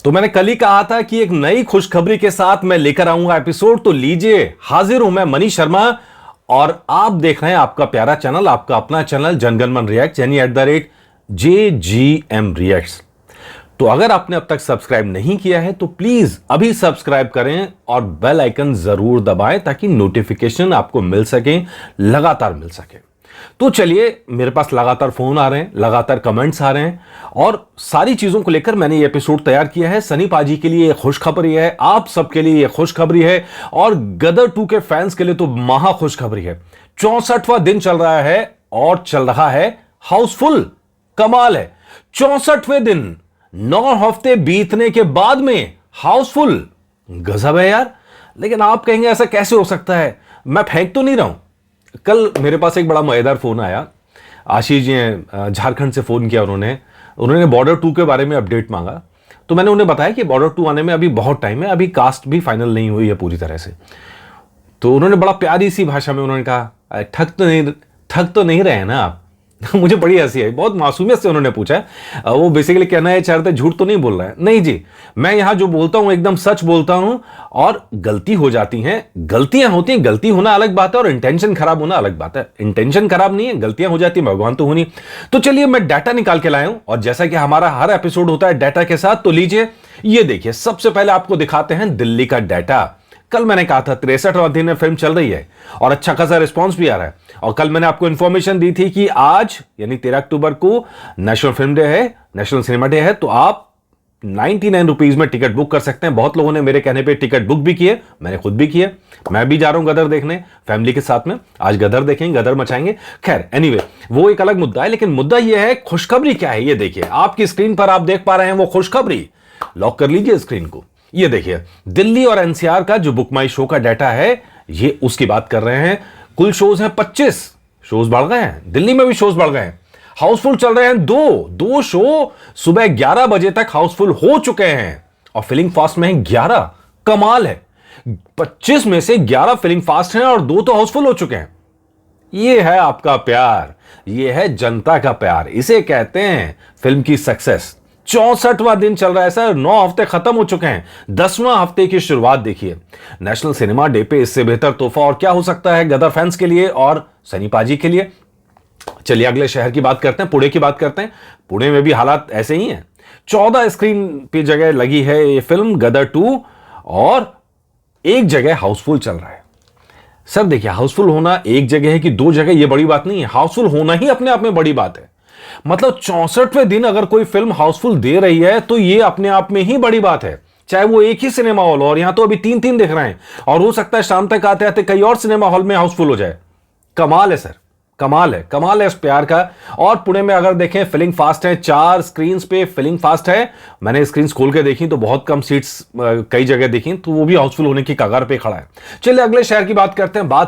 तो मैंने कल ही कहा था कि एक नई खुशखबरी के साथ मैं लेकर आऊंगा एपिसोड। तो लीजिए, हाजिर हूं मैं मनीष शर्मा और आप देख रहे हैं आपका प्यारा चैनल, आपका अपना चैनल जनगणमन रिएक्ट, यानी @JGM रिएक्ट्स। तो अगर आपने अब तक सब्सक्राइब नहीं किया है तो प्लीज अभी सब्सक्राइब करें और बेल आइकन जरूर दबाएं ताकि नोटिफिकेशन आपको मिल सके, लगातार मिल सके। तो चलिए, मेरे पास लगातार फोन आ रहे हैं, लगातार कमेंट्स आ रहे हैं और सारी चीजों को लेकर मैंने ये एपिसोड तैयार किया है। सनी पाजी के लिए खुशखबरी है, आप सबके लिए खुशखबरी है और गदर 2 के फैंस के लिए तो महा खुशखबरी है। 64वां दिन चल रहा है और चल रहा है हाउसफुल। कमाल है, 64वें दिन 9 हफ्ते बीतने के बाद में हाउसफुल। गजब है यार। लेकिन आप कहेंगे ऐसा कैसे हो सकता है, मैं फेंक तो नहीं रहा हूं। कल मेरे पास एक बड़ा मजेदार फोन आया। आशीष जी हैं, झारखंड से फोन किया उन्होंने बॉर्डर 2 के बारे में अपडेट मांगा। तो मैंने उन्हें बताया कि बॉर्डर 2 आने में अभी बहुत टाइम है, अभी कास्ट भी फाइनल नहीं हुई है पूरी तरह से। तो उन्होंने बड़ा प्यारी सी भाषा में उन्होंने कहा, ठग तो नहीं रहे हैं ना आप? मुझे बड़ी हंसी आई, बहुत मासूमियत से उन्होंने पूछा। वो बेसिकली कहना है चाहते झूठ तो नहीं बोल रहा है। नहीं जी, मैं यहां जो बोलता हूं एकदम सच बोलता हूं और गलती हो जाती हैं, गलतियां होती हैं, गलती होना अलग बात है और इंटेंशन खराब होना अलग बात है। इंटेंशन खराब नहीं है, गलतियां हो जाती हैं, भगवान तो होनी। तो चलिए, मैं डाटा निकाल के लाया हूं और जैसा कि हमारा हर एपिसोड होता है डाटा के साथ, तो लीजिए ये देखिए। सबसे पहले आपको दिखाते हैं दिल्ली का डाटा। कल मैंने कहा था 63वां दिन में फिल्म चल रही है और अच्छा खासा रिस्पांस भी आ रहा है। और कल मैंने आपको इंफॉर्मेशन दी थी कि आज यानी 13 अक्टूबर को नेशनल फिल्म डे है, नेशनल सिनेमा डे है। तो आप 99 रुपीज में टिकट बुक कर सकते हैं। बहुत लोगों ने मेरे कहने पे टिकट बुक भी किए, मैंने खुद भी किए। मैं भी जा रहा हूं गदर देखने फैमिली के साथ में। आज गदर देखेंगे, गदर मचाएंगे। खैर एनीवे, वो एक अलग मुद्दा है। लेकिन मुद्दा यह है खुशखबरी क्या है, ये देखिए। आपकी स्क्रीन पर आप देख पा रहे हैं वो खुशखबरी। लॉक कर लीजिए स्क्रीन को। ये देखिए, दिल्ली और एनसीआर का जो बुक माई शो का डाटा है, ये उसकी बात कर रहे हैं। कुल शोज हैं 25, शोज बढ़ गए हैं, दिल्ली में भी शोज बढ़ गए हैं। हाउसफुल चल रहे हैं दो शो सुबह 11 बजे तक हाउसफुल हो चुके हैं और फिलिंग फास्ट में है 11। कमाल है, 25 में से 11 फिलिंग फास्ट हैं और 2 तो हाउसफुल हो चुके हैं। ये है आपका प्यार, ये है जनता का प्यार, इसे कहते हैं फिल्म की सक्सेस। 64वां दिन चल रहा है सर, 9 हफ्ते खत्म हो चुके हैं, 10वां हफ्ते की शुरुआत देखिए। नेशनल सिनेमा डे पे इससे बेहतर तोहफा और क्या हो सकता है गदर फैंस के लिए और सनी पाजी के लिए। चलिए अगले शहर की बात करते हैं, पुणे की बात करते हैं। पुणे में भी हालात ऐसे ही हैं। 14 स्क्रीन पे जगह लगी है ये फिल्म गदर 2 और एक जगह हाउसफुल चल रहा है। सर देखिए, हाउसफुल होना एक जगह है कि 2 जगह, ये बड़ी बात नहीं है। हाउसफुल होना ही अपने आप में बड़ी बात है। मतलब 64वें दिन अगर कोई फिल्म हाउसफुल दे रही है तो ये अपने आप में ही बड़ी बात है, चाहे वो एक ही सिनेमा हॉल हो। और यहां तो अभी 3 दिख रहे हैं और हो सकता है शाम तक आते आते कई और सिनेमा हॉल में हाउसफुल हो जाए। कमाल है सर, कमाल है इस प्यार का। और पुणे में अगर देखें फिलिंग फास्ट है, 4 स्क्रीन पे फिलिंग फास्ट है। मैंने स्क्रीन खोल के देखी तो बहुत कम सीट्स कई जगह देखी, तो वो भी हाउसफुल होने की कगार पे खड़ा है। चलिए अगले शहर की बात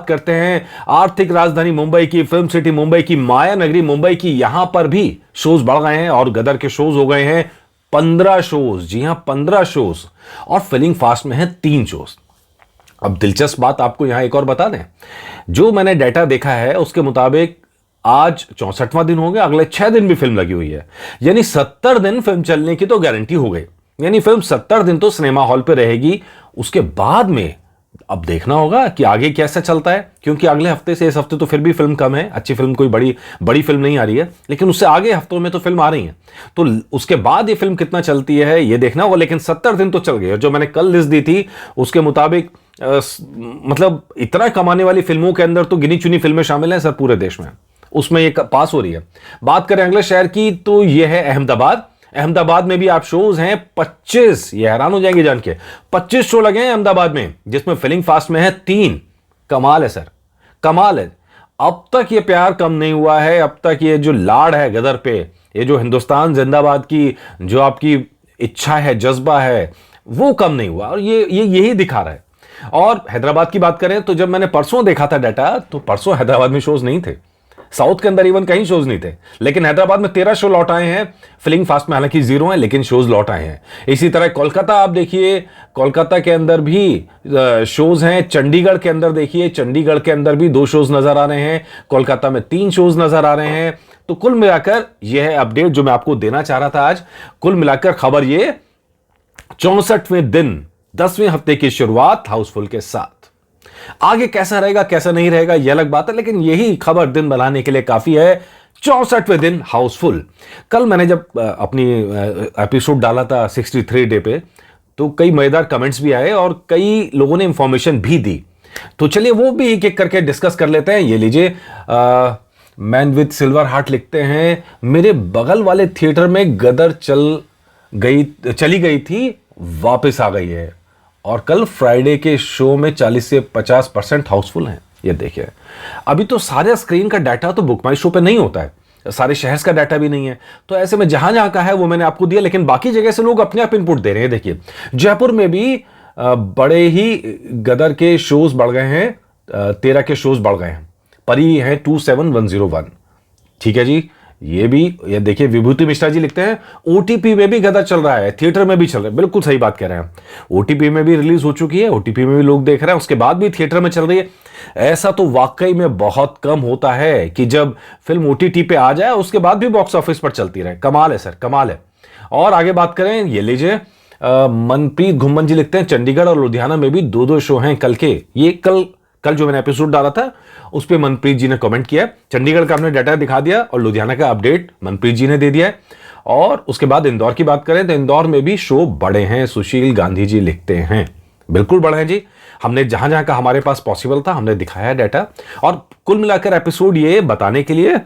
करते हैं आर्थिक राजधानी मुंबई की, फिल्म सिटी मुंबई की, माया नगरी मुंबई की। यहां पर भी शोज बढ़ गए हैं और गदर के शोज हो गए हैं 15 शोज। जी हां, 15 शोज और फिलिंग फास्ट में है 3 शोज। अब दिलचस्प बात आपको यहां एक और बता दें, जो मैंने डाटा देखा है उसके मुताबिक आज 64वां दिन हो गया, अगले 6 दिन भी फिल्म लगी हुई है, यानी 70 दिन फिल्म चलने की तो गारंटी हो गई। यानी फिल्म 70 दिन तो सिनेमा हॉल पे रहेगी। उसके बाद में अब देखना होगा कि आगे कैसा चलता है, क्योंकि अगले हफ्ते से इस हफ्ते तो फिर भी फिल्म कम है, अच्छी फिल्म कोई बड़ी फिल्म नहीं आ रही है, लेकिन उससे आगे हफ्तों में तो फिल्म आ रही है। तो उसके बाद ये फिल्म कितना चलती है ये देखना होगा। लेकिन 70 दिन तो चल गए। जो मैंने कल लिस्ट दी थी उसके मुताबिक मतलब इतना कमाने वाली फिल्मों के अंदर तो गिनी चुनी फिल्में शामिल हैं सर पूरे देश में, उसमें ये पास हो रही है। बात करें अगले शहर की तो ये है अहमदाबाद। अहमदाबाद में भी आप शोज हैं 25, ये हैरान हो जाएंगे जान के, 25 शो लगे हैं अहमदाबाद में, जिसमें फिलिंग फास्ट में है 3। कमाल है सर, कमाल है। अब तक ये प्यार कम नहीं हुआ है, अब तक ये जो लाड़ है गदर पे, ये जो हिंदुस्तान जिंदाबाद की जो आपकी इच्छा है, जज्बा है, वो कम नहीं हुआ और ये यही दिखा रहा है। और हैदराबाद की बात करें तो जब मैंने परसों देखा था डाटा, तो परसों हैदराबाद में शोज नहीं थे, साउथ के अंदर इवन कहीं शोज नहीं थे। लेकिन हैदराबाद में 13 शो लौट आए हैं। फिलिंग फास्ट में हालांकि 0 है, लेकिन शोज लौट आए हैं। इसी तरह कोलकाता आप देखिए, कोलकाता के अंदर भी शोज हैं। चंडीगढ़ के अंदर देखिए, चंडीगढ़ के अंदर भी 2 शोज नजर आ रहे हैं। कोलकाता में 3 शोज नजर आ रहे हैं। तो कुल मिलाकर यह है अपडेट जो मैं आपको देना चाह रहा था आज। कुल मिलाकर खबर ये 64वें दिन 10वें हफ्ते की शुरुआत हाउसफुल के साथ। आगे कैसा रहेगा कैसा नहीं रहेगा यह अलग बात है, लेकिन यही खबर दिन बनाने के लिए काफी है। 64वें दिन हाउसफुल। कल मैंने जब अपनी एपिसोड डाला था 63 डे पे, तो कई मजेदार कमेंट्स भी आए और कई लोगों ने इंफॉर्मेशन भी दी। तो चलिए वो भी एक एक करके डिस्कस कर लेते हैं। ये लीजिए, मैन विद सिल्वर हार्ट लिखते हैं, मेरे बगल वाले थिएटर में गदर चली गई थी, वापस आ गई है, और कल फ्राइडे के शो में 40 से 50% हाउसफुल हैं। ये देखिए, अभी तो सारे स्क्रीन का डाटा तो बुक माई शो पे नहीं होता है, सारे शहर का डाटा भी नहीं है, तो ऐसे में जहां जहां का है वो मैंने आपको दिया, लेकिन बाकी जगह से लोग अपने आप इनपुट दे रहे हैं। देखिए, जयपुर में भी बड़े ही गदर के शोज बढ़ गए हैं, 13 के शोज बढ़ गए हैं, परी है 27101। ठीक है जी, ये देखिए, विभूति मिश्रा जी लिखते हैं ओटीपी में भी गदर चल रहा है, थिएटर में भी चल रहा है। बिल्कुल सही बात कह रहे हैं, ओटीपी में भी रिलीज हो चुकी है, ओटीपी में भी लोग देख रहे हैं, उसके बाद भी थिएटर में चल रही है। ऐसा तो वाकई में बहुत कम होता है कि जब फिल्म ओटीटी पे आ जाए उसके बाद भी बॉक्स ऑफिस पर चलती रहे। कमाल है सर, कमाल है। और आगे बात करें, ये लीजिए, मनप्रीत घुम्मन जी लिखते हैं चंडीगढ़ और लुधियाना में भी 2-2 शो हैं कल के। ये कल जो मैंने एपिसोड डाला था उस पे मनप्रीत जी ने कमेंट किया। चंडीगढ़ का हमने डाटा दिखा दिया और लुधियाना का अपडेट मनप्रीत जी ने दे दिया है। और उसके बाद इंदौर की बात करें तो इंदौर में भी शो बड़े हैं, सुशील गांधी जी लिखते हैं। बिल्कुल बड़े हैं जी, हमने जहां जहां का हमारे पास पॉसिबल था हमने दिखाया डाटा। और कुल मिलाकर एपिसोड ये बताने के लिए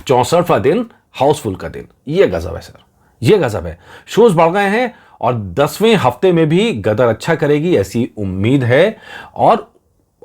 64वां दिन हाउसफुल का दिन, ये गजब है सर, ये गजब है। शोज बढ़ गए हैं और 10वें हफ्ते में भी गदर अच्छा करेगी ऐसी उम्मीद है। और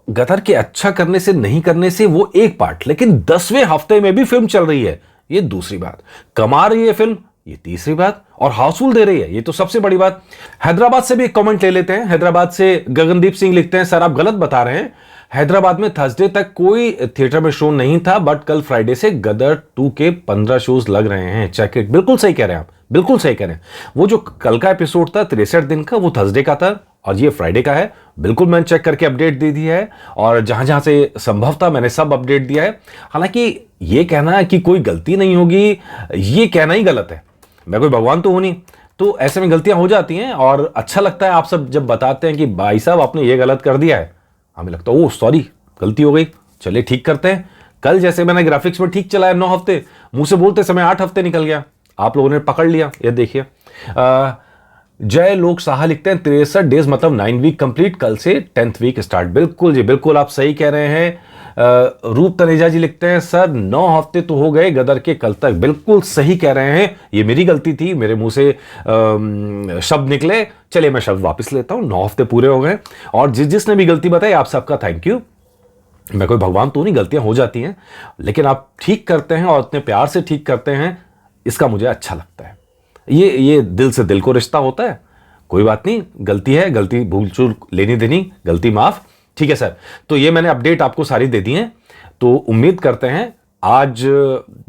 गदर के अच्छा करने से नहीं करने से वो एक पार्ट, लेकिन 10वें हफ्ते में भी फिल्म चल रही है, ये दूसरी बात। कमा रही है फिल्म, ये तीसरी बात, और हाउसफुल दे रही है, ये तो सबसे बड़ी बात। हैदराबाद से भी एक कमेंट ले लेते हैं। हैदराबाद से गगनदीप सिंह लिखते हैं, सर आप गलत बता रहे हैं, हैदराबाद में थर्सडे तक कोई थिएटर में शो नहीं था, बट कल फ्राइडे से गदर 2 के 15 शोज लग रहे हैं, चेक इट। बिल्कुल सही कह रहे हैं आप, बिल्कुल सही कह रहे हैं। वो जो कल का एपिसोड था 63 दिन का, वो थर्सडे का था और ये फ्राइडे का है। बिल्कुल मैंने चेक करके अपडेट दे दी है और जहां जहां से संभव था मैंने सब अपडेट दिया है। हालांकि ये कहना कि कोई गलती नहीं होगी, ये कहना ही गलत है। मैं कोई भगवान तो हूं नहीं, तो ऐसे में गलतियां हो जाती हैं और अच्छा लगता है आप सब जब बताते हैं कि भाई साहब आपने ये गलत कर दिया है, हमें लगता है ओह सॉरी गलती हो गई, चलिए ठीक करते हैं। कल जैसे मैंने ग्राफिक्स में ठीक चलाया 9 हफ्ते, मुंह से बोलते समय 8 हफ्ते निकल गया, आप लोगों ने पकड़ लिया। ये देखिए, जय लोक साहा लिखते हैं 63 डेज मतलब 9 वीक कंप्लीट, कल से 10th वीक स्टार्ट। बिल्कुल जी, बिल्कुल आप सही कह रहे हैं। रूप तनेजा जी लिखते हैं सर 9 हफ्ते तो हो गए गदर के कल तक। बिल्कुल सही कह रहे हैं, ये मेरी गलती थी, मेरे मुंह से शब्द निकले, चलिए मैं शब्द वापस लेता हूं। 9 हफ्ते पूरे हो गए और जिसने भी गलती बताई आप सबका थैंक यू। मैं कोई भगवान तो नहीं, गलतियां हो जाती हैं, लेकिन आप ठीक करते हैं और इतने प्यार से ठीक करते हैं, इसका मुझे अच्छा लगता है। ये दिल से दिल को रिश्ता होता है। कोई बात नहीं, गलती है, गलती भूल चूक लेनी देनी, गलती माफ, ठीक है सर। तो ये मैंने अपडेट आपको सारी दे दी है। तो उम्मीद करते हैं आज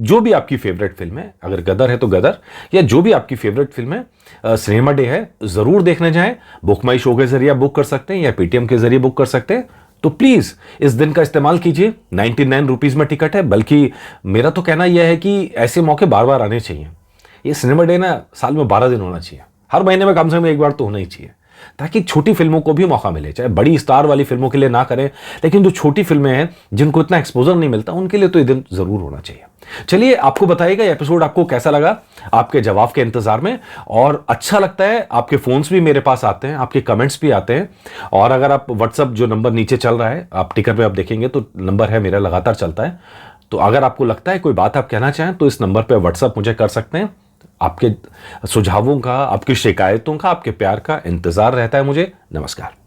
जो भी आपकी फेवरेट फिल्म है, अगर गदर है तो गदर, या जो भी आपकी फेवरेट फिल्म है, सिनेमा डे है, जरूर देखने जाएं। बुक माई शो के जरिए बुक कर सकते हैं या पेटीएम के जरिए बुक कर सकते हैं। तो प्लीज इस दिन का इस्तेमाल कीजिए। 99 रुपीज में टिकट है, बल्कि मेरा तो कहना यह है कि ऐसे मौके बार बार आने चाहिए। ये सिनेमा डे ना साल में 12 दिन होना चाहिए, हर महीने में कम से कम एक बार तो होना ही चाहिए, ताकि छोटी फिल्मों को भी मौका मिले। चाहे बड़ी स्टार वाली फिल्मों के लिए ना करें, लेकिन जो छोटी फिल्में हैं जिनको इतना एक्सपोजर नहीं मिलता, उनके लिए तो ये दिन जरूर होना चाहिए। चलिए आपको बताइएगा एपिसोड आपको कैसा लगा, आपके जवाब के इंतजार में। और अच्छा लगता है, आपके फोन्स भी मेरे पास आते हैं, आपके कमेंट्स भी आते हैं। और अगर आप व्हाट्सअप जो नंबर नीचे चल रहा है, आप टिकर पे आप देखेंगे तो नंबर है मेरा, लगातार चलता है। तो अगर आपको लगता है कोई बात आप कहना चाहें तो इस नंबर पर व्हाट्सअप मुझे कर सकते हैं। आपके सुझावों का, आपकी शिकायतों का, आपके प्यार का इंतजार रहता है मुझे। नमस्कार।